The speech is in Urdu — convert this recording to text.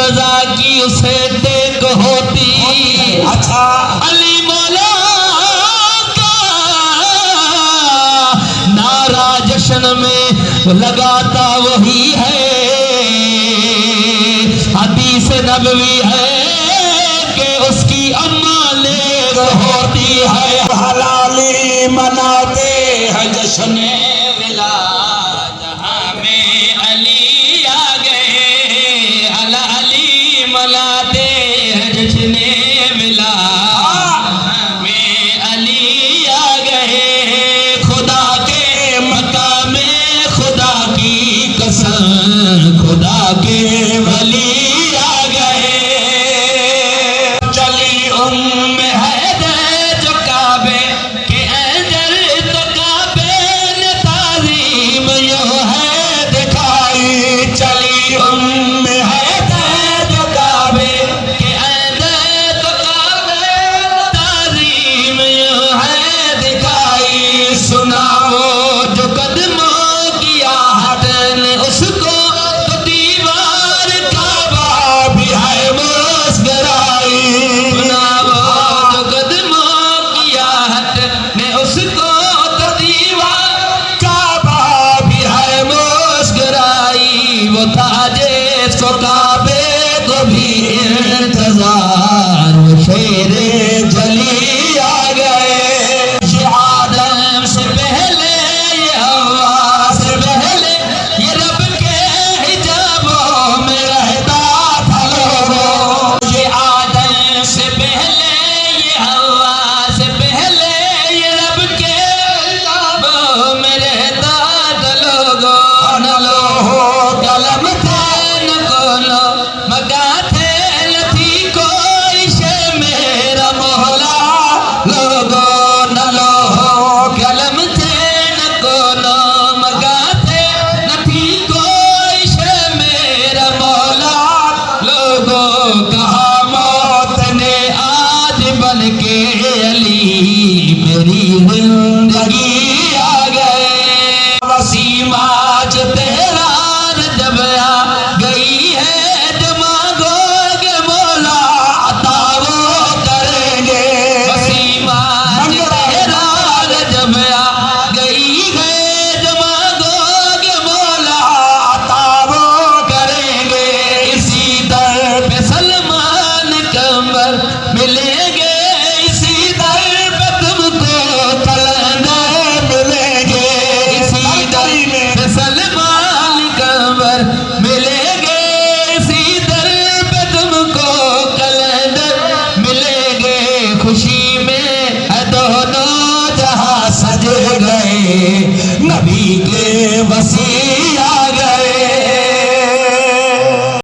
رضا کی اسے ٹیک ہوتی، اچھا علی مولا کا نعرہ جشن میں لگاتا وہی ہے، حدیث نبوی ہے کہ اس کی اماں نیک ہوتی ہے۔ حلالی مناتے ہیں جشن ولاد ہمیں علی آ گئے، علی ملاتے ہیں جشن ولاد ہمیں علی آ گئے، خدا کے مقام میں خدا کی قسم خدا کے ولی آ گئے۔ چلی ام حیدر جو کعبے کے اندر تو کعبے نے تعظیم یوں ہے دکھائی، چلی ام حیدر جو کعبے کے اندر تو کعبے نے تعظیم یوں ہے دکھائی، سنا وہ جو قدموں کی آہٹ نے اس کو تو دیوار کعبہ بھی ہے مسکرائی، سنا وہ جو قدموں کی آہٹ نے اس کو تو دیوار کعبہ بھی ہے مسکرائی، وہ تاجے سو کعبے کو بھی انتظار، وہ شیر جلی آ گئے، یہ آدم سے پہلے یہ ہوا سے پہلے یہ رب کے حجابوں میں رہتا تھا لوگوں، یہ آدم سے پہلے یہ ہوا سے پہلے یہ رب کے حجابوں میں رہتا تھا لوگوں، نہ لوہو قلم تھے نہ کولو مگا تھے، نہ تھی کوئی شے میرا مولا لوگوں، نہ لوہو قلم تھے نہ کولو مگا تھے، نہ تھی کوئی شے میرا مولا لوگوں، کہا موت نے آج بن کے علی میری زندگی آ گئے، وسیم آج تیرا جب آ گئی ہے جو مانگو گے مولا عطا وہ کریں گے، وسیم آج تیرا جب آ گئی ہے جو مانگو گے مولا عطا وہ کریں گے، اسی در پہ سلمان کمبر ملیں گے، اسی در پہ تم کو کلندر ملیں گے، اسی در پہ سلمان کمبر ملیں گے، اسی در پہ تم کو کلندر ملیں گے، خوشی میں ہے دونوں جہاں سج گئے نبی کے وسیع